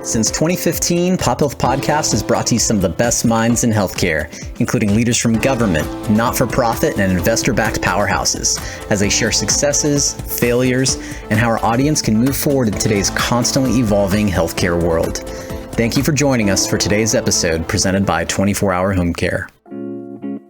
Since 2015, Pop Health Podcast has brought to you some of the best minds in healthcare, including leaders from government, not-for-profit, and investor-backed powerhouses, as they share successes, failures, and how our audience can move forward in today's constantly evolving healthcare world. Thank you for joining us for today's episode presented by 24 Hour Home Care.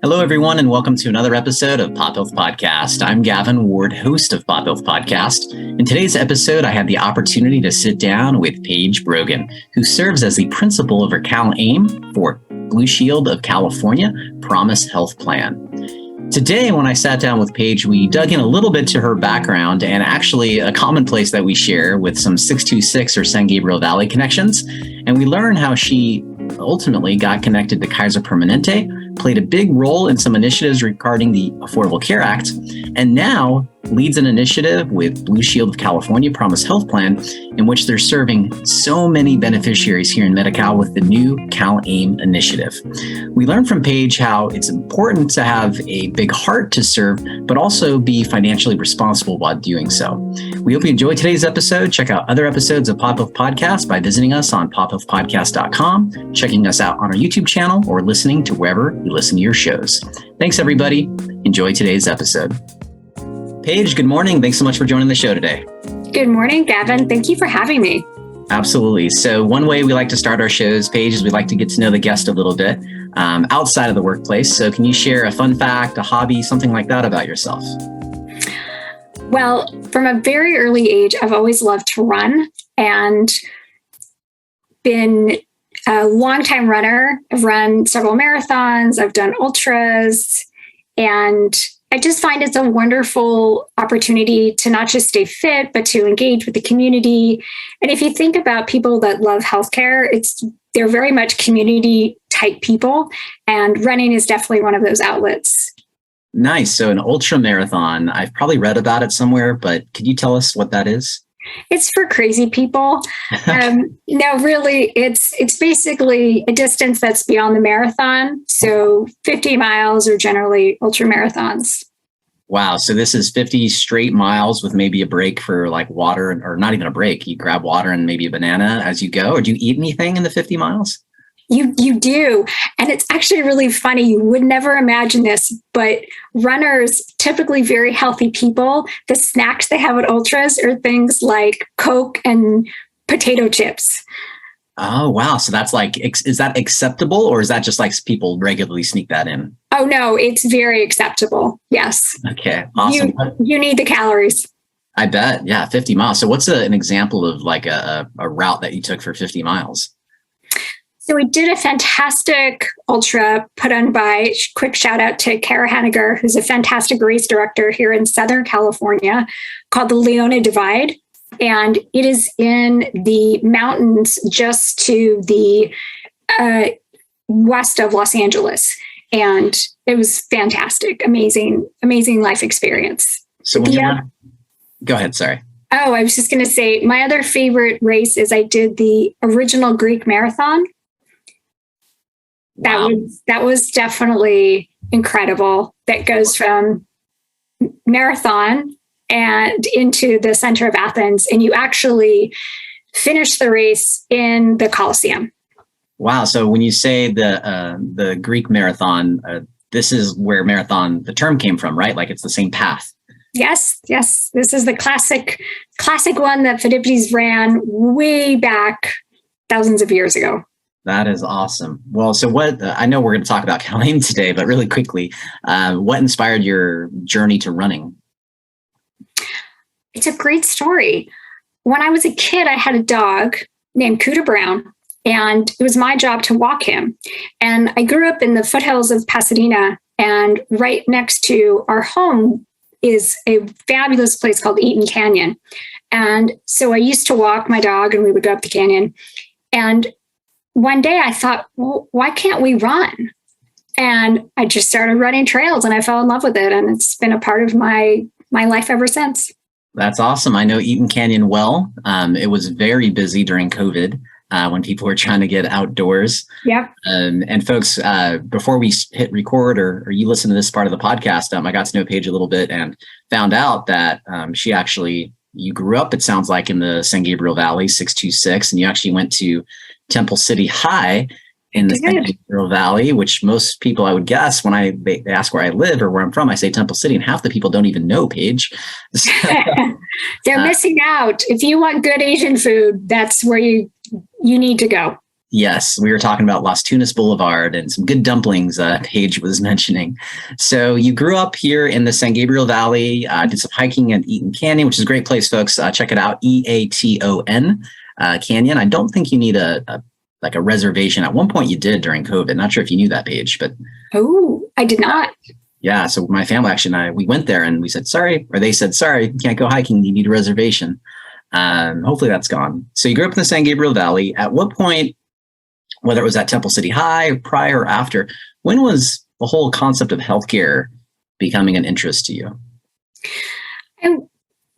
Hello, everyone, and welcome to another episode of Pop Health Podcast. I'm Gavin Ward, host of Pop Health Podcast. In today's episode, I had the opportunity to sit down with Paige Brogan, who serves as the principal of our CalAIM for Blue Shield of California Promise Health Plan. Today, when I sat down with Paige, we dug in a little bit to her background and actually a common place that we share with some 626 or San Gabriel Valley connections. And we learned how she ultimately got connected to Kaiser Permanente, played a big role in some initiatives regarding the Affordable Care Act, and now leads an initiative with Blue Shield of California Promise Health Plan, in which they're serving so many beneficiaries here in Medi-Cal with the new CalAIM initiative. We learned from Paige how it's important to have a big heart to serve, but also be financially responsible while doing so. We hope you enjoyed today's episode. Check out other episodes of Pop Health Podcast by visiting us on pophealthpodcast.com, checking us out on our YouTube channel, or listening to wherever you listen to your shows. Thanks, everybody. Enjoy today's episode. Paige, good morning. Thanks so much for joining the show today. Good morning, Gavin. Thank you for having me. Absolutely. So one way we like to start our shows, Paige, is we like to get to know the guest a little bit outside of the workplace. So can you share a fun fact, a hobby, something like that about yourself? Well, from a very early age, I've always loved to run and been a longtime runner. I've run several marathons. I've done ultras, and I just find it's a wonderful opportunity to not just stay fit, but to engage with the community. And if you think about people that love healthcare, they're very much community type people, and running is definitely one of those outlets. Nice. So an ultra marathon, I've probably read about it somewhere, but could you tell us what that is? It's for crazy people. No, really, it's basically a distance that's beyond the marathon. So 50 miles are generally ultra marathons. Wow. So this is 50 straight miles with maybe a break for like water, or not even a break. You grab water and maybe a banana as you go. Or do you eat anything in the 50 miles? You do. And it's actually really funny. You would never imagine this, but runners, typically very healthy people, the snacks they have at ultras are things like Coke and potato chips. Oh, wow. So that's like, is that acceptable, or is that just like people regularly sneak that in? Oh, no, it's very acceptable. Yes. Okay. Awesome. You need the calories. I bet. Yeah. 50 miles. So what's an example of like a route that you took for 50 miles? So we did a fantastic ultra put on by, quick shout out to Kara Hanniger, who's a fantastic race director here in Southern California, called the Leona Divide. And it is in the mountains just to the west of Los Angeles. And it was fantastic, amazing life experience. So go ahead, sorry. Oh, I was just going to say, my other favorite race is I did the original Greek marathon. Wow. That was definitely incredible. That goes from marathon and into the center of Athens, and you actually finish the race in the Colosseum. Wow. So when you say the Greek marathon, this is where marathon, the term came from, right? Like it's the same path. Yes. This is the classic one that Phidippides ran way back thousands of years ago. That is awesome. Well, so I know we're going to talk about CalAIM today, but really quickly, what inspired your journey to running? It's a great story. When I was a kid, I had a dog named Cuda Brown, and it was my job to walk him. And I grew up in the foothills of Pasadena, and right next to our home is a fabulous place called Eaton Canyon. And so I used to walk my dog, and we would go up the canyon. And one day I thought, well, why can't we run? And I just started running trails, and I fell in love with it. And it's been a part of my life ever since. That's awesome. I know Eaton Canyon well. It was very busy during COVID when people were trying to get outdoors. Yeah. And folks, before we hit record or you listen to this part of the podcast, I got to know Paige a little bit and found out that she actually you grew up, it sounds like, in the San Gabriel Valley, 626, and you actually went to Temple City High in the San Gabriel Valley, which most people, I would guess, when they ask where I live or where I'm from, I say Temple City, and half the people don't even know, Paige. They're missing out. If you want good Asian food, that's where you need to go. Yes, we were talking about Las Tunas Boulevard and some good dumplings Paige was mentioning. So you grew up here in the San Gabriel Valley, did some hiking at Eaton Canyon, which is a great place, folks. Check it out, EATON Canyon. I don't think you need a reservation. At one point you did during COVID. Not sure if you knew that, Paige, but. Oh, I did not. Yeah. So my family actually and we went there and we said, sorry, or they said, sorry, you can't go hiking. You need a reservation. Hopefully that's gone. So you grew up in the San Gabriel Valley. At what point, whether it was at Temple City High, prior or after, when was the whole concept of healthcare becoming an interest to you?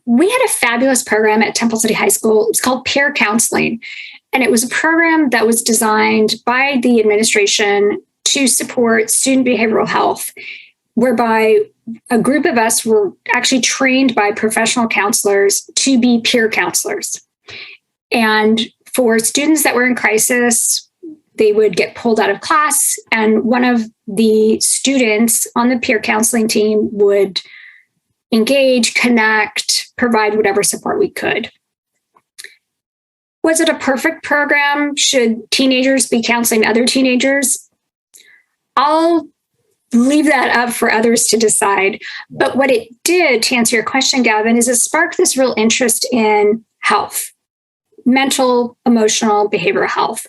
We had a fabulous program at Temple City High School. It's called peer counseling. And it was a program that was designed by the administration to support student behavioral health, whereby a group of us were actually trained by professional counselors to be peer counselors. And for students that were in crisis, they would get pulled out of class, and one of the students on the peer counseling team would engage, connect, provide whatever support we could. Was it a perfect program? Should teenagers be counseling other teenagers? I'll leave that up for others to decide. But what it did, to answer your question, Gavin, is it sparked this real interest in health, mental, emotional, behavioral health.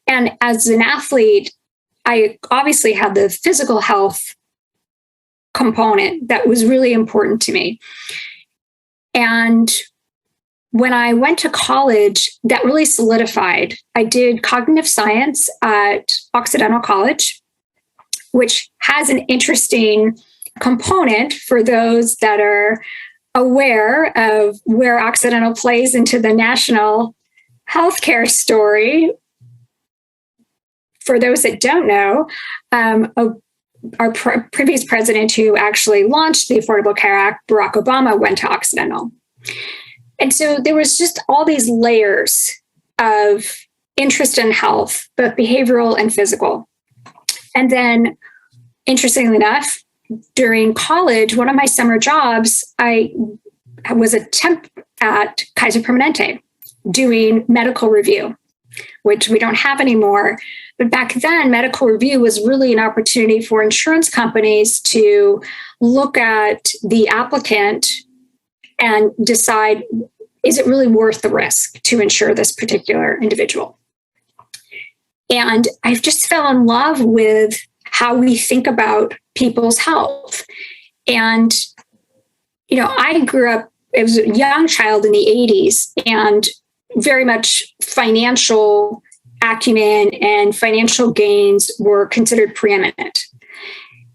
And as an athlete, I obviously had the physical health component that was really important to me. And when I went to college, that really solidified. I did cognitive science at Occidental College, which has an interesting component for those that are aware of where Occidental plays into the national healthcare story. For those that don't know, our previous president who actually launched the Affordable Care Act, Barack Obama, went to Occidental. And so there was just all these layers of interest in health, both behavioral and physical. And then, interestingly enough, during college, one of my summer jobs, I was a temp at Kaiser Permanente doing medical review, which we don't have anymore. But back then, medical review was really an opportunity for insurance companies to look at the applicant and decide, is it really worth the risk to insure this particular individual? And I just fell in love with how we think about people's health. And, I grew up, I was a young child in the 80s, and very much financial acumen and financial gains were considered preeminent.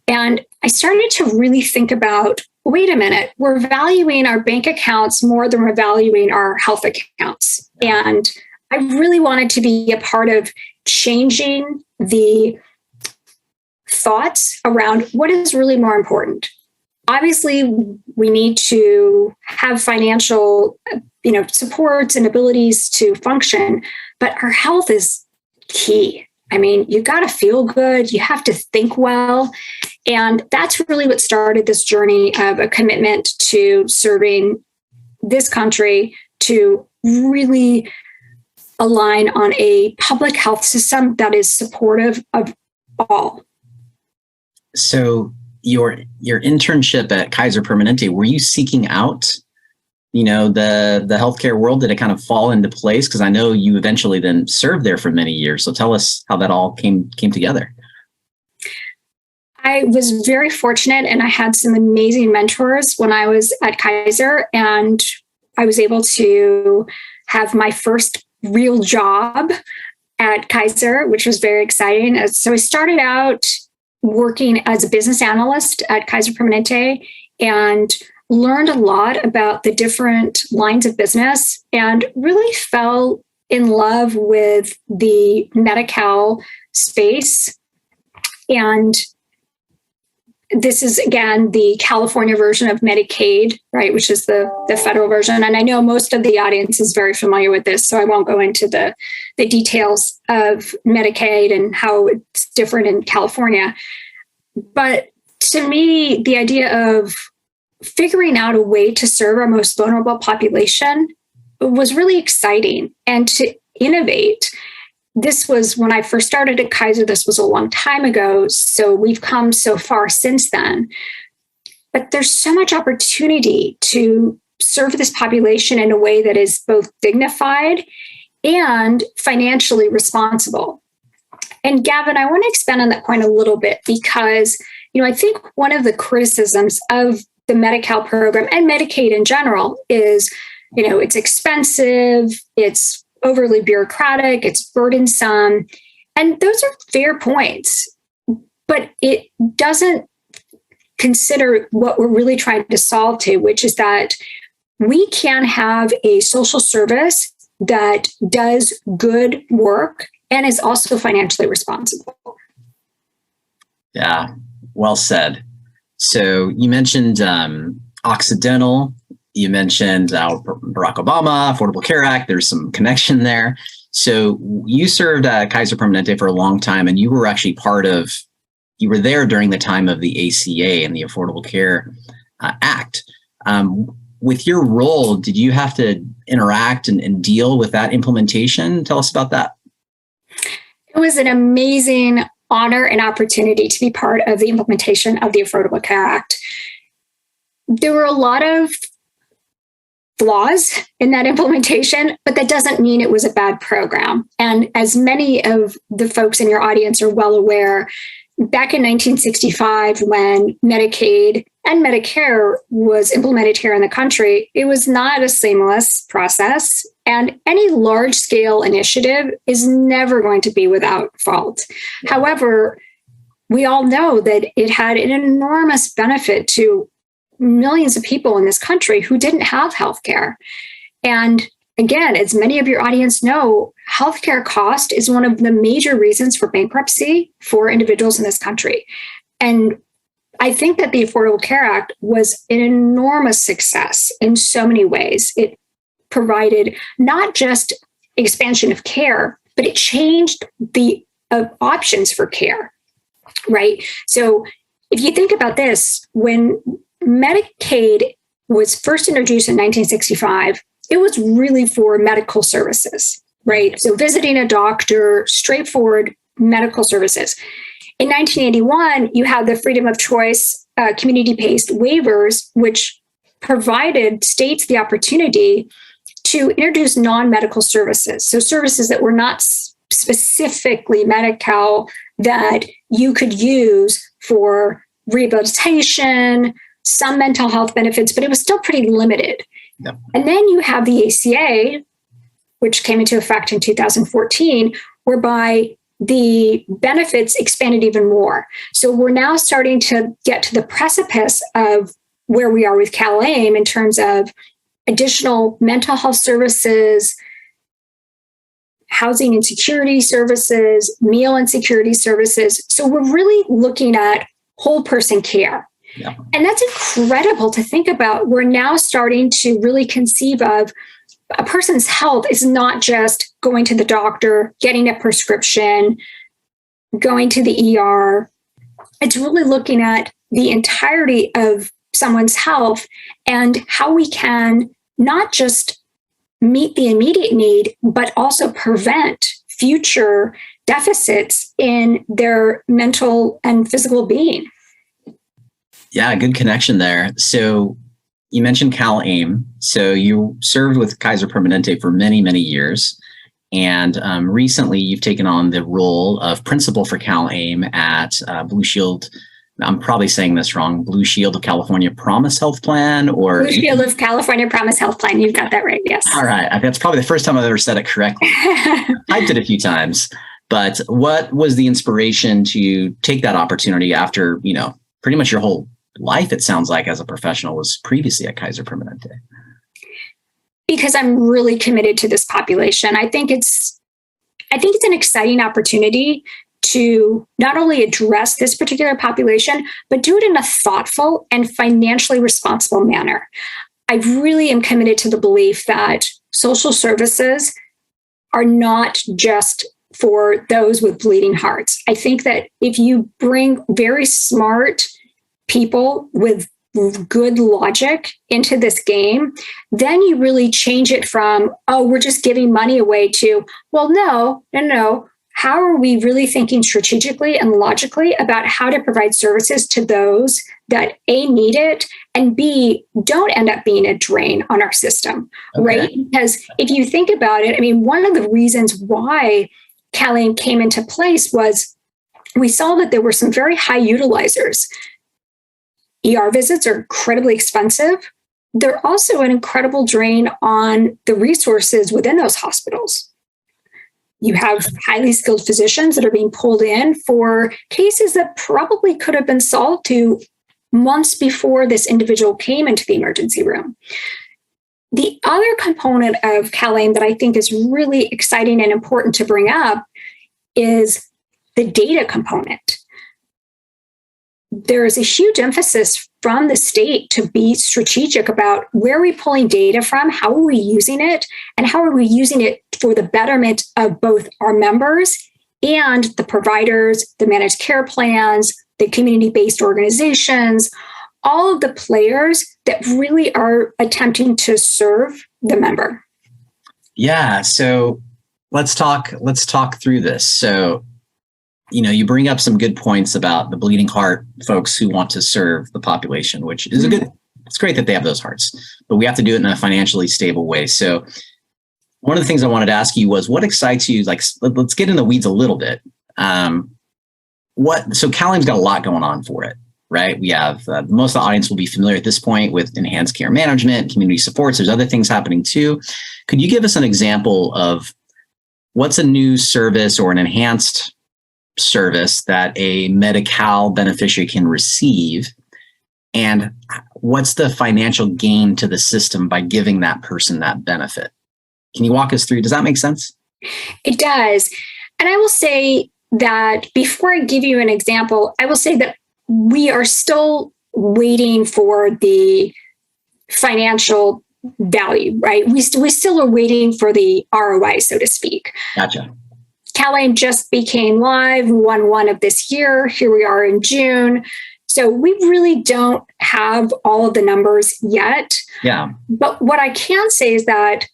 And I started to really think about, wait a minute, we're valuing our bank accounts more than we're valuing our health accounts. And I really wanted to be a part of changing the thoughts around what is really more important. Obviously, we need to have financial, supports and abilities to function, but our health is key. I mean, you got to feel good. You have to think well. And that's really what started this journey of a commitment to serving this country, to really align on a public health system that is supportive of all. So your internship at Kaiser Permanente, were you seeking out, the healthcare world? Did it kind of fall into place? Because I know you eventually then served there for many years. So tell us how that all came together. I was very fortunate, and I had some amazing mentors when I was at Kaiser, and I was able to have my first real job at Kaiser, which was very exciting. So I started out working as a business analyst at Kaiser Permanente and learned a lot about the different lines of business and really fell in love with the Medi-Cal space. And this is, again, the California version of Medicaid, right, which is the federal version. And I know most of the audience is very familiar with this, so I won't go into the details of Medicaid and how it's different in California. But to me, the idea of figuring out a way to serve our most vulnerable population was really exciting, and to innovate. This was when I first started at Kaiser. This was a long time ago. So we've come so far since then. But there's so much opportunity to serve this population in a way that is both dignified and financially responsible. And Gavin, I want to expand on that point a little bit because, I think one of the criticisms of the Medi-Cal program and Medicaid in general is, it's expensive, it's overly bureaucratic, it's burdensome. And those are fair points, but it doesn't consider what we're really trying to solve to, which is that we can have a social service that does good work and is also financially responsible. Yeah, well said. So you mentioned Occidental, you mentioned Barack Obama, Affordable Care Act, there's some connection there. So you served at Kaiser Permanente for a long time, and you were actually you were there during the time of the ACA and the Affordable Care Act. With your role, did you have to interact and deal with that implementation? Tell us about that. It was an amazing honor and opportunity to be part of the implementation of the Affordable Care Act. There were a lot of flaws in that implementation, but that doesn't mean it was a bad program. And as many of the folks in your audience are well aware, back in 1965, when Medicaid and Medicare was implemented here in the country, it was not a seamless process. And any large-scale initiative is never going to be without fault. However, we all know that it had an enormous benefit to millions of people in this country who didn't have healthcare. And again, as many of your audience know, healthcare cost is one of the major reasons for bankruptcy for individuals in this country. And I think that the Affordable Care Act was an enormous success in so many ways. It provided not just expansion of care, but it changed the options for care, right? So if you think about this, when Medicaid was first introduced in 1965, it was really for medical services, right? So visiting a doctor, straightforward medical services. In 1981, you had the freedom of choice community-based waivers, which provided states the opportunity to introduce non-medical services. So services that were not specifically Medi-Cal that you could use for rehabilitation, some mental health benefits, but it was still pretty limited. Yep. And then you have the ACA, which came into effect in 2014, whereby the benefits expanded even more. So we're now starting to get to the precipice of where we are with CalAIM in terms of additional mental health services, housing and security services, meal and security services. So we're really looking at whole person care. Yeah. And that's incredible to think about. We're now starting to really conceive of a person's health is not just going to the doctor, getting a prescription, going to the ER. It's really looking at the entirety of someone's health and how we can not just meet the immediate need, but also prevent future deficits in their mental and physical being. Yeah, good connection there. So you mentioned CalAIM. So you served with Kaiser Permanente for many, many years. And recently you've taken on the role of principal for CalAIM at Blue Shield. I'm probably saying this wrong. Blue Shield of California Promise Health Plan, or Blue Shield of California Promise Health Plan. You've got that right. Yes. All right. That's probably the first time I've ever said it correctly. Typed it a few times. But what was the inspiration to take that opportunity after, pretty much your whole life, it sounds like, as a professional was previously at Kaiser Permanente? Because I'm really committed to this population. I think it's an exciting opportunity to not only address this particular population, but do it in a thoughtful and financially responsible manner. I really am committed to the belief that social services are not just for those with bleeding hearts. I think that if you bring very smart people with good logic into this game, then you really change it from, oh, we're just giving money away to, well, no. How are we really thinking strategically and logically about how to provide services to those that A, need it, and B, don't end up being a drain on our system, right? Because if you think about it, I mean, one of the reasons why CalAIM came into place was we saw that there were some very high utilizers. ER visits are incredibly expensive. They're also an incredible drain on the resources within those hospitals. You have highly skilled physicians that are being pulled in for cases that probably could have been solved to months before this individual came into the emergency room. The other component of CalAIM that I think is really exciting and important to bring up is the data component. There is a huge emphasis from the state to be strategic about where are we pulling data from, how are we using it, and how are we using it for the betterment of both our members and the providers, the managed care plans, the community-based organizations, all of the players that really are attempting to serve the member. Yeah, so let's talk through this. So, you bring up some good points about the bleeding heart folks who want to serve the population, which is it's great that they have those hearts, but we have to do it in a financially stable way. So one of the things I wanted to ask you was what excites you? Like, let's get in the weeds a little bit. So CalAIM's got a lot going on for it, right? We have, most of the audience will be familiar at this point with enhanced care management, community supports. There's other things happening too. Could you give us an example of what's a new service or an enhanced service that a Medi-Cal beneficiary can receive, and what's the financial gain to the system by giving that person that benefit? Can you walk us through? Does that make sense? It does. And I will say that before I give you an example, I will say that we are still waiting for the financial value, right? We still are waiting for the ROI, so to speak. Gotcha. CalAIM just became live 1/1 of this year. Here we are in June. So we really don't have all of the numbers yet. Yeah. But what I can say is that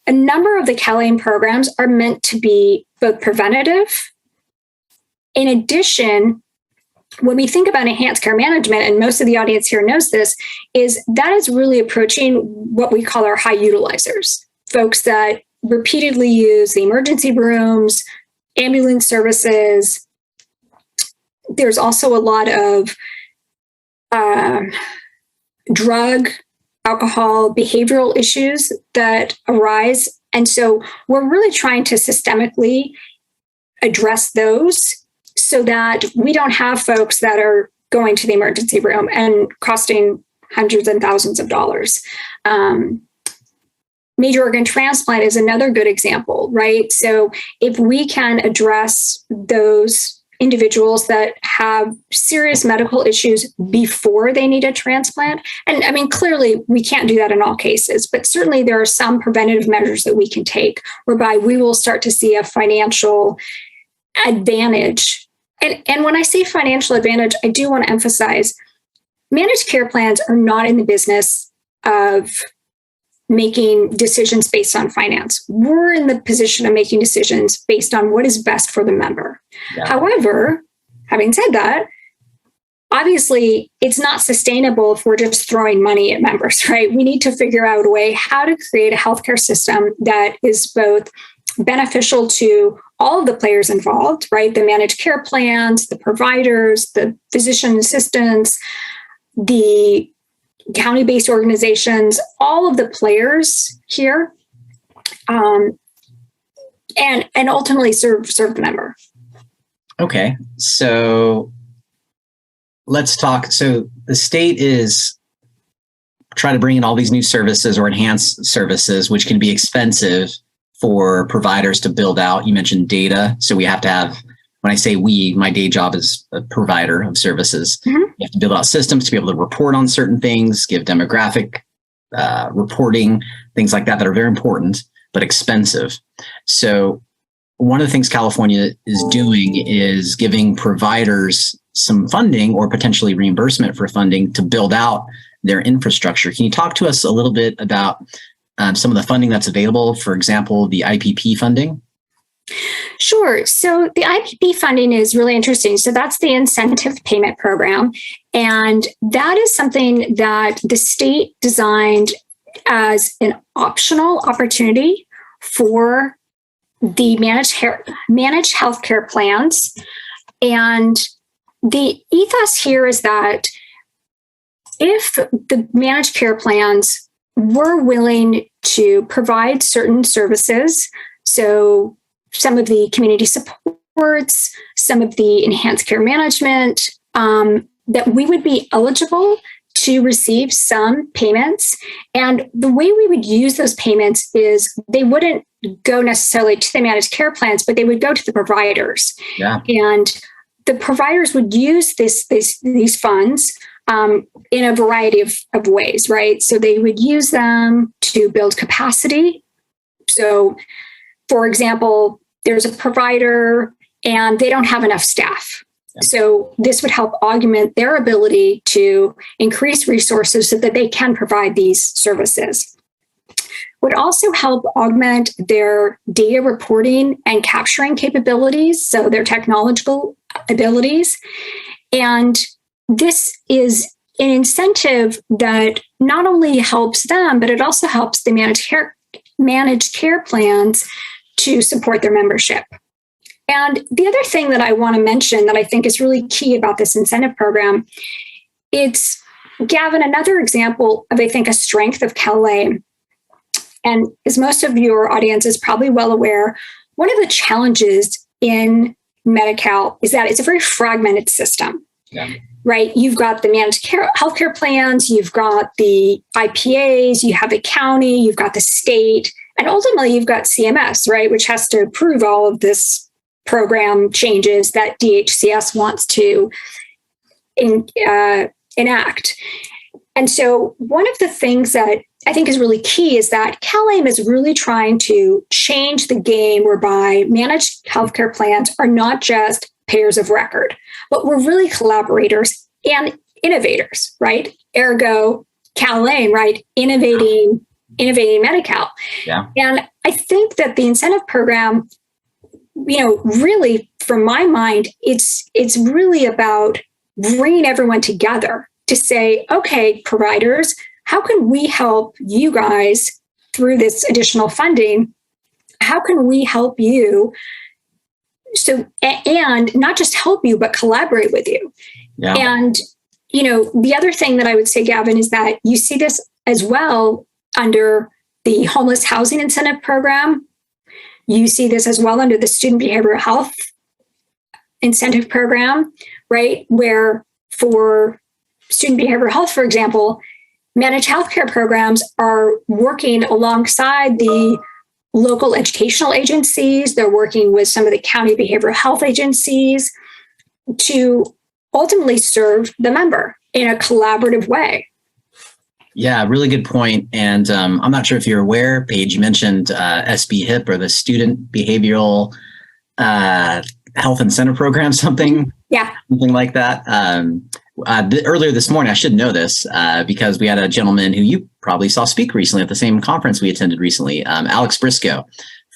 a number of the CalAIM programs are meant to be both preventative. In addition, when we think about enhanced care management, and most of the audience here knows this, is that is really approaching what we call our high utilizers, folks that repeatedly use the emergency rooms, ambulance services. There's also a lot of drug, alcohol, behavioral issues that arise. And so we're really trying to systemically address those so that we don't have folks that are going to the emergency room and costing hundreds and thousands of dollars. Major organ transplant is another good example, right? So if we can address those individuals that have serious medical issues before they need a transplant, and I mean, clearly we can't do that in all cases, but certainly there are some preventative measures that we can take whereby we will start to see a financial advantage. And when I say financial advantage, I do want to emphasize managed care plans are not in the business of making decisions based on finance. We're in the position of making decisions based on what is best for the member. Yeah. However, having said that, obviously it's not sustainable if we're just throwing money at members, right? We need to figure out a way how to create a healthcare system that is both beneficial to all of the players involved, right? The managed care plans, the providers, the physician assistants, the county-based organizations, all of the players here, and ultimately serve the member. Okay, so let's talk. So the state is trying to bring in all these new services or enhanced services, which can be expensive for providers to build out. You mentioned data, so we have to have when I say we, my day job is a provider of services. Mm-hmm. You have to build out systems to be able to report on certain things, give demographic reporting, things like that are very important, but expensive. So one of the things California is doing is giving providers some funding or potentially reimbursement for funding to build out their infrastructure. Can you talk to us a little bit about some of the funding that's available? For example, the IPP funding? Sure. So the IPP funding is really interesting. So that's the incentive payment program. And that is something that the state designed as an optional opportunity for the managed healthcare plans. And the ethos here is that if the managed care plans were willing to provide certain services, so some of the community supports, some of the enhanced care management, that we would be eligible to receive some payments. And the way we would use those payments is they wouldn't go necessarily to the managed care plans, but they would go to the providers. Yeah. And the providers would use these funds in a variety of ways, right? So they would use them to build capacity. So, for example, there's a provider and they don't have enough staff. So this would help augment their ability to increase resources so that they can provide these services. Would also help augment their data reporting and capturing capabilities, so their technological abilities. And this is an incentive that not only helps them, but it also helps the managed care plans to support their membership. And the other thing that I want to mention that I think is really key about this incentive program, it's, Gavin, another example of, I think, a strength of CalAIM. And as most of your audience is probably well aware, one of the challenges in Medi-Cal is that it's a very fragmented system. Yeah. Right? You've got the managed care healthcare plans, you've got the IPAs, you have the county, you've got the state, and ultimately you've got CMS, right, which has to approve all of this program changes that DHCS wants to enact. And so one of the things that I think is really key is that CalAIM is really trying to change the game whereby managed healthcare plans are not just payers of record, but we're really collaborators and innovators, right? Ergo, CalAIM, right? Innovating Medi-Cal. Yeah. And I think that the incentive program, really, from my mind, it's really about bringing everyone together to say, okay, providers, how can we help you guys through this additional funding? How can we help you? So, and not just help you, but collaborate with you. Yeah. And, the other thing that I would say, Gavin, is that you see this as well under the homeless housing incentive program. You see this as well under the student behavioral health incentive program, right? Where for student behavioral health, for example, managed healthcare programs are working alongside the local educational agencies. They're working with some of the county behavioral health agencies to ultimately serve the member in a collaborative way. Yeah, really good point. And I'm not sure if you're aware, Paige, you mentioned SBHIP, or the Student Behavioral Health Incentive Program, something like that. Earlier this morning, I should know this because we had a gentleman who you probably saw speak recently at the same conference we attended recently, Alex Briscoe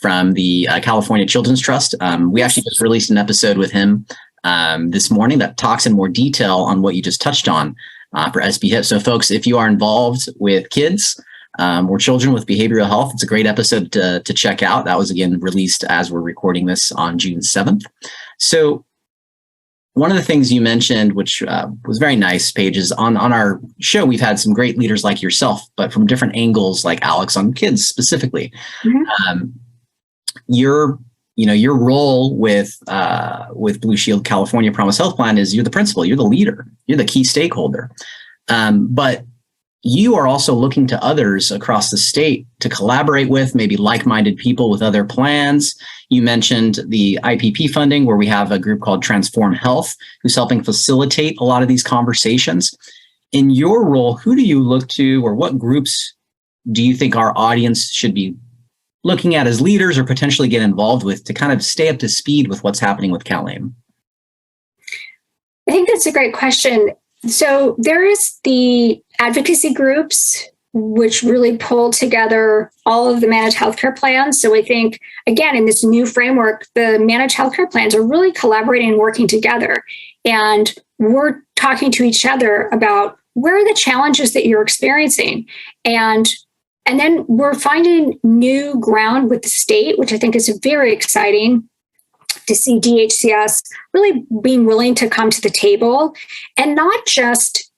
from the California Children's Trust. We actually just released an episode with him this morning that talks in more detail on what you just touched on for SBHIP. So folks, if you are involved with kids or children with behavioral health, it's a great episode to check out. That was, again, released as we're recording this on June 7th. So one of the things you mentioned, which was very nice, Paige, is on our show, we've had some great leaders like yourself, but from different angles, like Alex on kids specifically. Mm-hmm. Your role with Blue Shield California Promise Health Plan is you're the principal, you're the leader, you're the key stakeholder. But you are also looking to others across the state to collaborate with, maybe like-minded people with other plans. You mentioned the IPP funding, where we have a group called Transform Health, who's helping facilitate a lot of these conversations. In your role, who do you look to, or what groups do you think our audience should be looking at as leaders or potentially get involved with to kind of stay up to speed with what's happening with CalAIM? I think that's a great question. So there is the advocacy groups, which really pull together all of the managed healthcare plans. So I think, again, in this new framework, the managed healthcare plans are really collaborating and working together. And we're talking to each other about where are the challenges that you're experiencing. And then we're finding new ground with the state, which I think is very exciting to see DHCS really being willing to come to the table and not just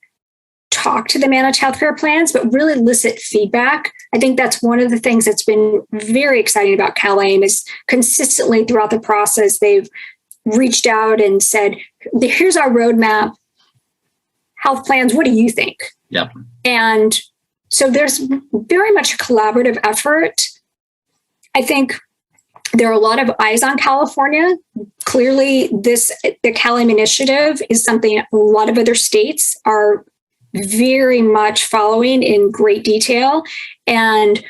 talk to the managed healthcare plans, but really elicit feedback. I think that's one of the things that's been very exciting about CalAIM is consistently throughout the process, they've reached out and said, here's our roadmap. Health plans, what do you think? Yep. And so there's very much a collaborative effort. I think there are a lot of eyes on California. Clearly, the CalAIM initiative is something a lot of other states are very much following in great detail. And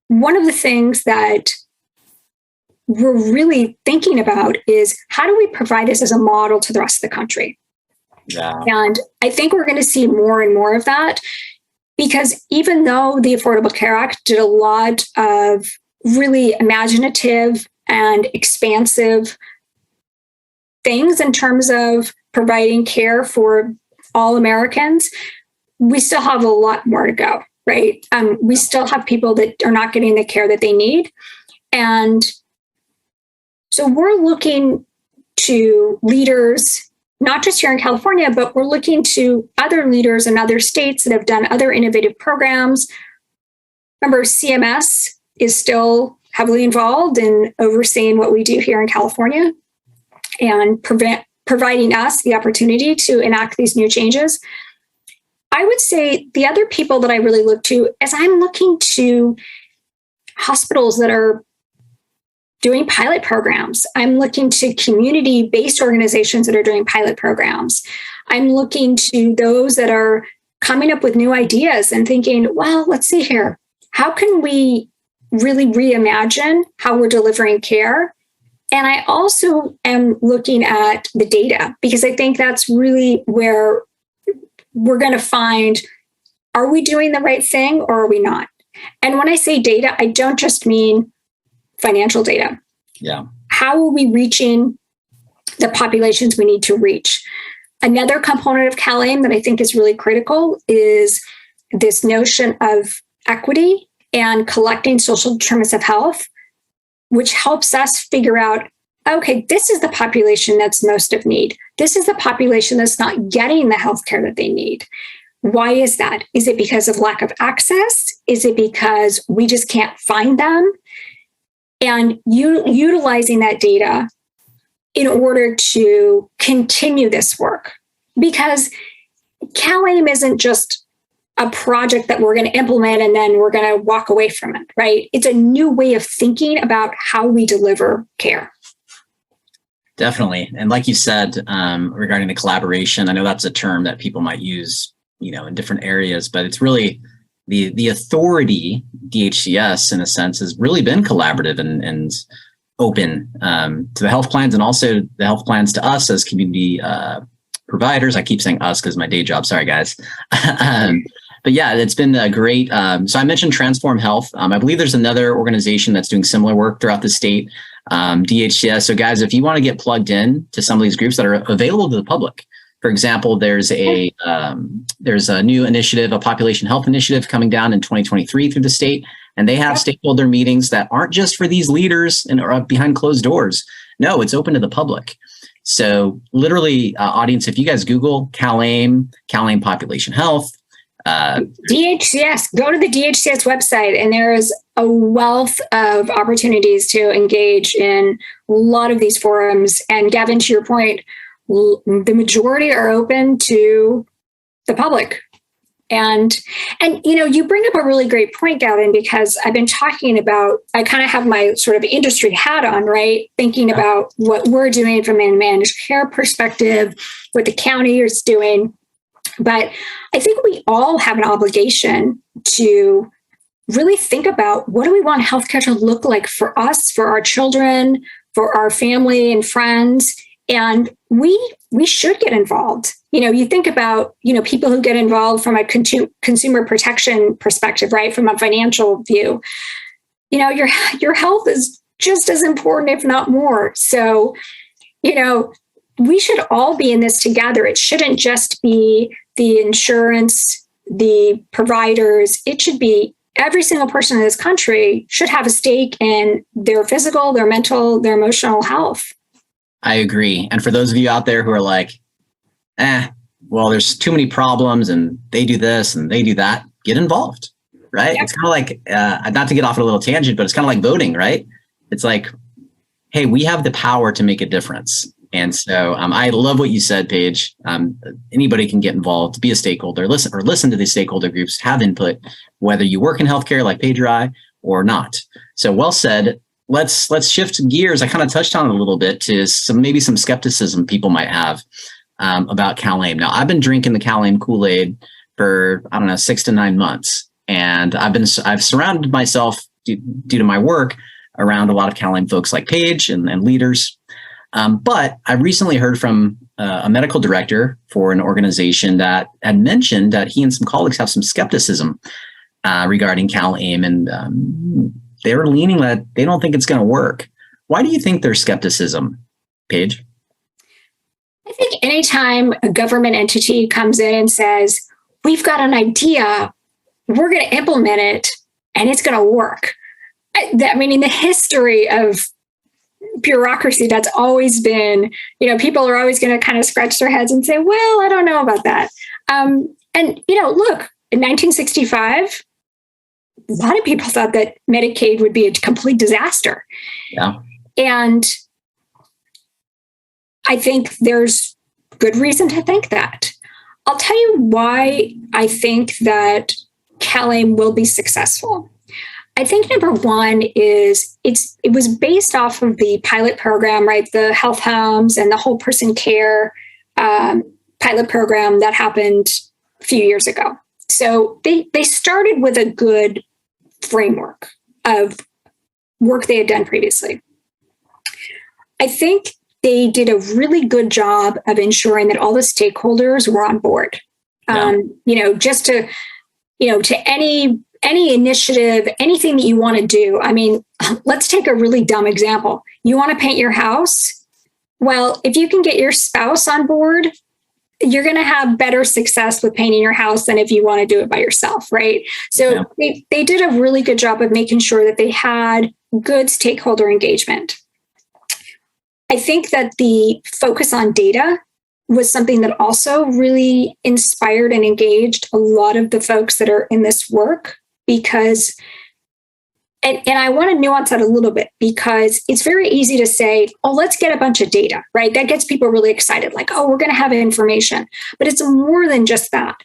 one of the things that we're really thinking about is how do we provide this as a model to the rest of the country? Yeah. And I think we're going to see more and more of that, because even though the Affordable Care Act did a lot of really imaginative and expansive things in terms of providing care for all Americans, we still have a lot more to go, right? We still have people that are not getting the care that they need. And so we're looking to leaders, not just here in California, but we're looking to other leaders in other states that have done other innovative programs. Remember, CMS is still heavily involved in overseeing what we do here in California and providing us the opportunity to enact these new changes. I would say the other people that I really look to is I'm looking to hospitals that are doing pilot programs. I'm looking to community-based organizations that are doing pilot programs. I'm looking to those that are coming up with new ideas and thinking, well, let's see here. How can we really reimagine how we're delivering care? And I also am looking at the data, because I think that's really where we're going to find, are we doing the right thing or are we not? And when I say data, I don't just mean financial data. Yeah. How are we reaching the populations we need to reach? Another component of CalAIM that I think is really critical is this notion of equity and collecting social determinants of health, which helps us figure out, okay, this is the population that's most of need. This is the population that's not getting the healthcare that they need. Why is that? Is it because of lack of access? Is it because we just can't find them? And utilizing that data in order to continue this work. Because CalAIM isn't just a project that we're going to implement and then we're going to walk away from it, right? It's a new way of thinking about how we deliver care. Definitely. And like you said, regarding the collaboration, I know that's a term that people might use, in different areas, but it's really the authority, DHCS, in a sense, has really been collaborative and open to the health plans, and also the health plans to us as community providers. I keep saying us because my day job. Sorry, guys. But yeah, it's been a great. So I mentioned Transform Health. I believe there's another organization that's doing similar work throughout the state, DHCS. So guys, if you want to get plugged in to some of these groups that are available to the public, for example, there's a new initiative, a population health initiative coming down in 2023 through the state. And they have stakeholder meetings that aren't just for these leaders and are behind closed doors. No, it's open to the public. So literally, audience, if you guys Google CalAIM population health, DHCS, go to the DHCS website, and there is a wealth of opportunities to engage in a lot of these forums. And Gavin, to your point, the majority are open to the public. And you bring up a really great point, Gavin, because I've been talking about, I kind of have my sort of industry hat on, right? Thinking about what we're doing from a managed care perspective, what the county is doing. But I think we all have an obligation to really think about, what do we want healthcare to look like for us, for our children, for our family and friends? And we should get involved. You think about, people who get involved from a consumer protection perspective, right? From a financial view, your health is just as important, if not more. So, we should all be in this together. It shouldn't just be the insurance, the providers. It should be every single person in this country should have a stake in their physical, their mental, their emotional health. I agree. And for those of you out there who are like, well, there's too many problems and they do this and they do that, get involved, right? Yep. It's kind of like, not to get off on a little tangent, but it's kind of like voting, right? It's like, hey, we have the power to make a difference. And so I love what you said, Paige. Anybody can get involved, be a stakeholder, listen to these stakeholder groups, have input, whether you work in healthcare like Paige or I, or not. So well said. Let's shift gears. I kind of touched on it a little bit to maybe some skepticism people might have about CalAIM. Now, I've been drinking the CalAIM Kool-Aid for, 6 to 9 months, and I've surrounded myself due to my work around a lot of CalAIM folks like Paige and leaders. But I recently heard from a medical director for an organization that had mentioned that he and some colleagues have some skepticism regarding CalAIM, and they were leaning that they don't think it's going to work. Why do you think there's skepticism, Paige? I think anytime a government entity comes in and says, we've got an idea, we're going to implement it, and it's going to work. In the history of bureaucracy, that's always been, people are always going to kind of scratch their heads and say, well, I don't know about that. Look, in 1965, a lot of people thought that Medicaid would be a complete disaster. Yeah. And I think there's good reason to think that. I'll tell you why I think that CalAIM will be successful. I think number one is it was based off of the pilot program, right? The health homes and the whole person care pilot program that happened a few years ago. So they started with a good framework of work they had done previously. I think they did a really good job of ensuring that all the stakeholders were on board. Yeah. Just to any initiative, anything that you want to do. Let's take a really dumb example. You want to paint your house? Well, if you can get your spouse on board, you're going to have better success with painting your house than if you want to do it by yourself, right? So yeah. They did a really good job of making sure that they had good stakeholder engagement. I think that the focus on data was something that also really inspired and engaged a lot of the folks that are in this work, because, and I want to nuance that a little bit, because it's very easy to say, oh, let's get a bunch of data, right? That gets people really excited, like, oh, we're going to have information. But it's more than just that.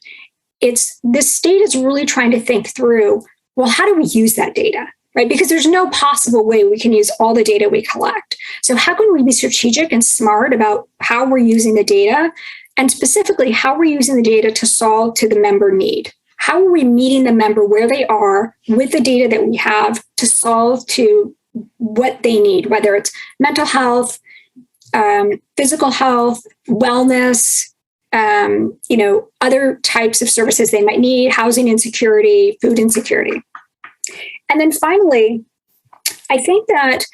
This state is really trying to think through, well, how do we use that data, right? Because there's no possible way we can use all the data we collect. So how can we be strategic and smart about how we're using the data, and specifically how we're using the data to solve to the member need? How are we meeting the member where they are with the data that we have to solve to what they need, whether it's mental health, physical health, wellness, other types of services they might need, housing insecurity, food insecurity. And then finally, I think that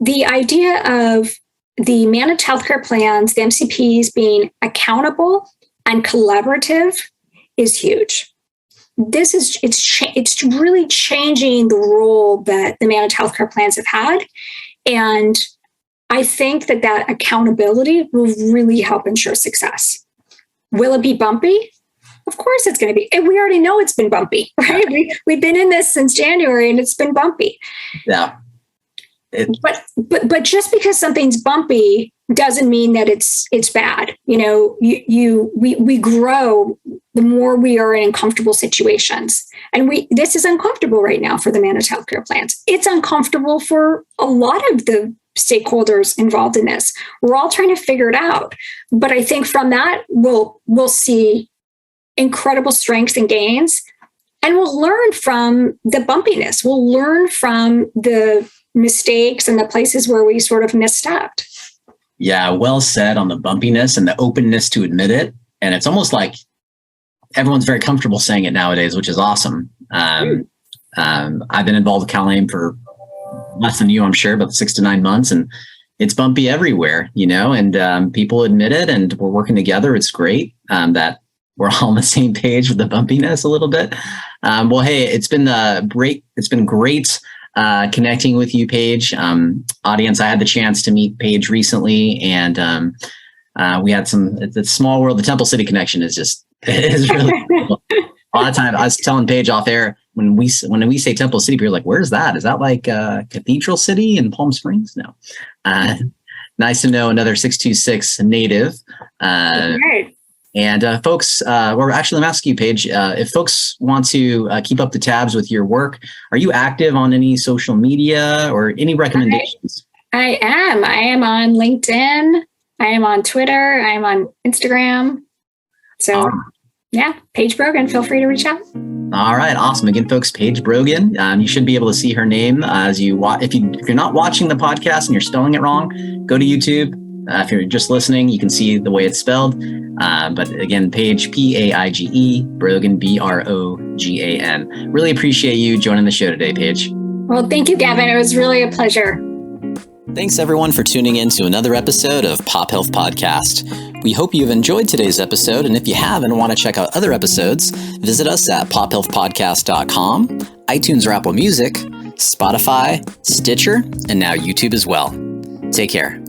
the idea of the managed healthcare plans, the MCPs, being accountable and collaborative is huge. It's really changing the role that the managed healthcare plans have had. And I think that accountability will really help ensure success. Will it be bumpy? Of course it's going to be. And we already know it's been bumpy, right? We've been in this since January and it's been bumpy. Yeah. But just because something's bumpy doesn't mean that it's bad. We grow the more we are in uncomfortable situations. And this is uncomfortable right now for the managed healthcare plans. It's uncomfortable for a lot of the stakeholders involved in this. We're all trying to figure it out. But I think from that, we'll see incredible strengths and gains. And we'll learn from the bumpiness. We'll learn from the mistakes and the places where we sort of misstepped. Yeah, well said on the bumpiness and the openness to admit it. And it's almost like everyone's very comfortable saying it nowadays, which is awesome. I've been involved with CalAIM for less than you, I'm sure, about 6 to 9 months. And it's bumpy everywhere, and people admit it, and we're working together. It's great that we're all on the same page with the bumpiness a little bit. Well, hey, it's been great. It's been great connecting with you, Paige. Audience, I had the chance to meet Paige recently, and we had the small world. The Temple City connection is really cool. A lot of time, I was telling Paige off air, when we say Temple City, people are like, "Where's that? Is that like Cathedral City in Palm Springs?" No. Nice to know another 626 native. Right. And folks, or actually, I'm asking you, Paige, if folks want to keep up the tabs with your work, are you active on any social media or any recommendations? I am. I am on LinkedIn. I am on Twitter. I am on Instagram. So, yeah, Paige Brogan, feel free to reach out. All right, awesome. Again, folks, Paige Brogan. You should be able to see her name as you watch. If you're not watching the podcast and you're spelling it wrong, go to YouTube. If you're just listening, you can see the way it's spelled. But again, Paige, Paige, Brogan, Brogan. Really appreciate you joining the show today, Paige. Well, thank you, Gavin. It was really a pleasure. Thanks, everyone, for tuning in to another episode of Pop Health Podcast. We hope you've enjoyed today's episode, and if you have and want to check out other episodes, visit us at pophealthpodcast.com, iTunes or Apple Music, Spotify, Stitcher, and now YouTube as well. Take care.